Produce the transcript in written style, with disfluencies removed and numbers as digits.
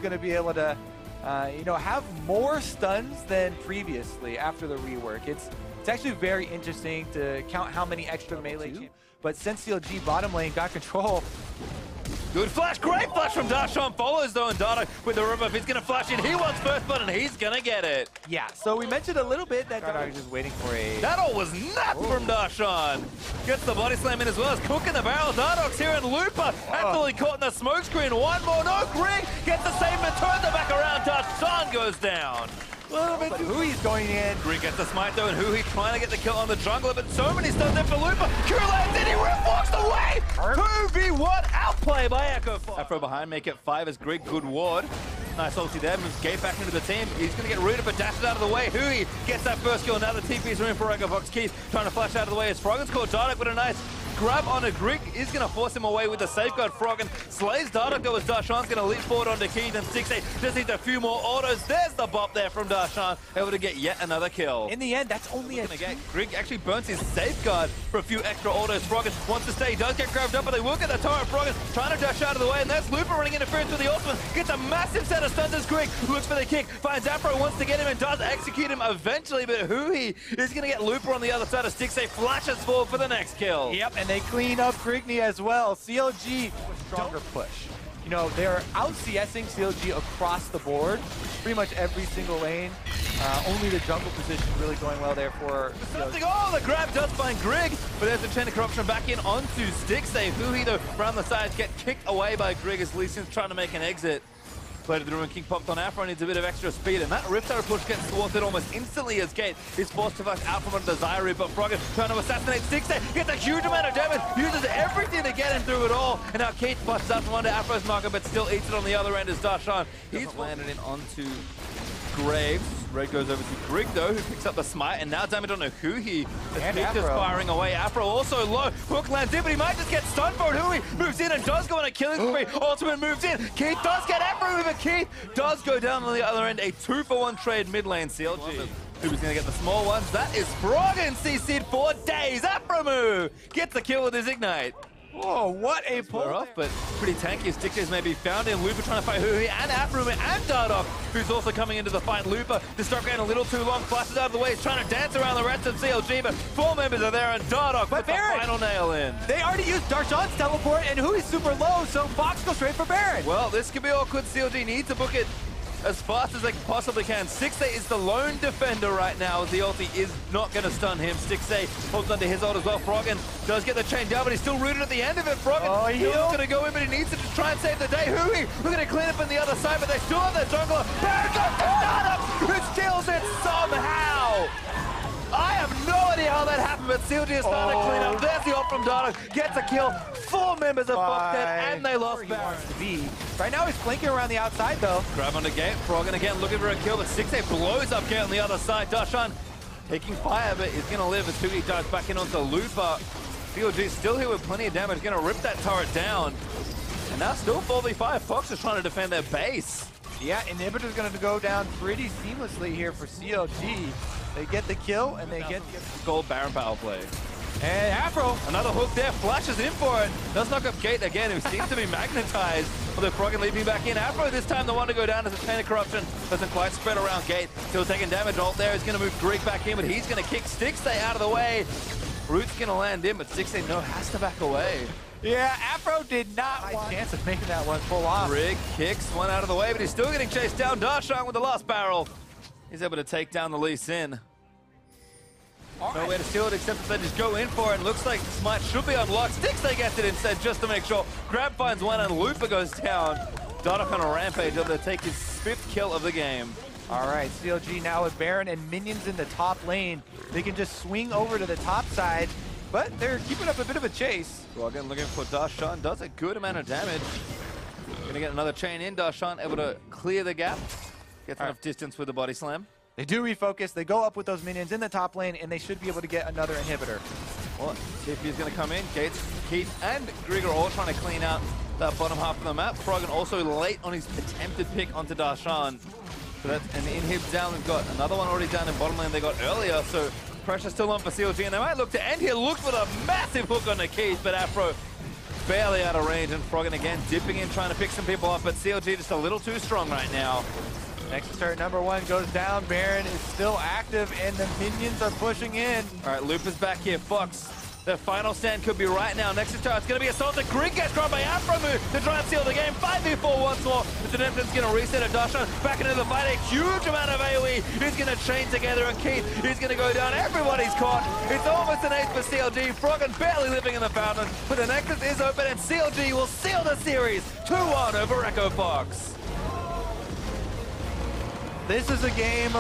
going to be able to, have more stuns than previously after the rework. It's actually very interesting to count how many extra melee. But since CLG bottom lane got control. Good flash, great flash from Darshan. Follows though, and Dada with the river. If he's gonna flash in, he wants first blood, and he's gonna get it. Yeah, so we mentioned a little bit that Dada is just waiting for a... That all was nuts from Darshan. Gets the body slam in as well as cooking the barrel. Dardock's here and Looper absolutely caught in the smoke screen. One more, no, Grig gets the save and turns it back around. Darshan goes down. But Hui's going in. Grig gets the smite though, and Hui trying to get the kill on the jungler, but so many stuns in for Looper. Q lands in, he rip walks away! 2v1 outplay by Echo. Afro behind, make it 5 as Grig, good ward. Nice ulti there, moves Gate back into the team. He's going to get rooted, but dashes out of the way. Hui gets that first kill. Now the TP's room for Echo. Vox Keith trying to flash out of the way as Froggen's caught Dardock with a nice grab on a Grig. Is going to force him away with the safeguard. Froggen slays Dardock though as Darshan's going to leap forward onto Keith, and 6-8 just needs a few more autos. There's the bop there from Darshan, able to get yet another kill. In the end, that's only a... Grig actually burns his safeguard for a few extra autos. Froggen wants to stay, he does get grabbed up, but they will get the turret. Froggen trying to dash out of the way, and that's Looper running interference with the ultimate. Gets a massive set of stuns as Grig looks for the kick, finds Afro, wants to get him, and does execute him eventually, but Hui is going to get Looper on the other side of 6-8, flashes forward for the next kill. Yep, and they clean up Grigney as well. CLG, stronger push. You know, they're out-CSing CLG across the board, pretty much every single lane. Only the jungle position really going well there for something. Oh, the grab does find Grig, but there's a chain of corruption back in onto Stixay. Hui, though, around the sides, get kicked away by Grig as Lee Sin's trying to make an exit. Played the Ruin King popped on Afro, needs a bit of extra speed, and that Rift Arrow push gets thwarted almost instantly as Gate is forced to flash out from under the Zyre, but Froggen trying to assassinate Stixay, gets a huge amount of damage, uses everything to get him through it all, and now Kate busts out from under Afro's marker, but still eats it on the other end as Darshan. He's landed in onto Graves. Red goes over to Grig though, who picks up the smite, and now damage on Hui. The Nick is firing away. Afro also low. Hook lands in, but he might just get stunned for it. Hui moves in and does go on a killing spree. Ultimate moves in. Keith does get Afro, but Keith does go down on the other end. A 2-for-1 trade mid lane. CLG. Who's gonna get the small ones? That is Froggen CC'd for days. Afro gets the kill with his Ignite. Whoa, what a pull off, but pretty tanky as Dignitas may be found in. Looper trying to fight Hui and Afro and Dardock, who's also coming into the fight. Looper, the start getting a little too long, flashes out of the way. He's trying to dance around the rest of CLG, but 4 members are there, and Dardock puts the final nail in. They already used Darshan's teleport, and Hui's super low, so Fox goes straight for Baron. Well, this could be awkward. CLG needs to book it as fast as they possibly can. 6-8 is the lone defender right now. The ulti is not going to stun him. 6-8 holds onto his ult as well. Froggen does get the chain down, but he's still rooted at the end of it. Froggen he's going to go in, but he needs to just try and save the day. Hui, we're going to clean up on the other side, but they still have their jungler. Baron goes to Dardock, who steals it somehow. I have no idea how that happened, but CLG is starting to clean up. There's the ult from Dardock, gets a kill. 4 members of Fox dead, and they lost Baron. Right now he's flanking around the outside though. Grab onto Gate, Froggen again looking for a kill, but 6-8 blows up Gate on the other side. Darshan taking fire, but he's gonna live as Hui dives back in onto Looper. CLG still here with plenty of damage, gonna rip that turret down. And now still 4v5, Fox is trying to defend their base. Yeah, Inhibitor's gonna go down pretty seamlessly here for CLG. They get the kill, and they get the gold Baron power play. And Afro, another hook there, flashes in for it. Does knock up Gate again, who seems to be magnetized. Although Froggen leaping back in. Afro this time the one to go down as a chain of corruption. Doesn't quite spread around Gate. Still taking damage. Ult there is going to move Grig back in, but he's going to kick Stixay out of the way. Root's going to land in, but Stixay has to back away. Yeah, Afro did not want a chance of making that one pull off. Grig kicks one out of the way, but he's still getting chased down. Darshan with the last barrel. He's able to take down the Lee Sin. No way to steal it except that they just go in for it, and looks like Smite should be unlocked. Stixay gets it instead just to make sure. Grab finds one and Looper goes down. Dardock on a rampage, able to take his 5th kill of the game. All right, CLG now with Baron and minions in the top lane. They can just swing over to the top side, but they're keeping up a bit of a chase. Well, again, looking for Darshan, does a good amount of damage. Gonna get another chain in. Darshan able to clear the gap. Gets enough distance with the body slam. They do refocus, they go up with those minions in the top lane, and they should be able to get another inhibitor. Well, TP is going to come in. Gates, Keith, and Grig are all trying to clean out that bottom half of the map. Froggen also late on his attempted pick onto Darshan. So that's an inhib down. We've got another one already down in bottom lane they got earlier, so pressure still on for CLG, and they might look to end here. Look for the massive hook on the Keith, but Afro barely out of range, and Froggen again dipping in, trying to pick some people up, but CLG just a little too strong right now. Next turret number 1 goes down. Baron is still active, and the minions are pushing in. All right, Loop is back here. Fox, the final stand could be right now. Next to turret, it's going to be assaulted. Grig gets grabbed by Afromu to try and seal the game. 5v4 once more. The Redemption's going to reset a Dashan back into the fight. A huge amount of AoE. He's going to chain together, and Keith is going to go down. Everybody's caught. It's almost an ace for CLG. Froggen barely living in the fountain, but the Nexus is open, and CLG will seal the series 2-1 over Echo Fox. This is a game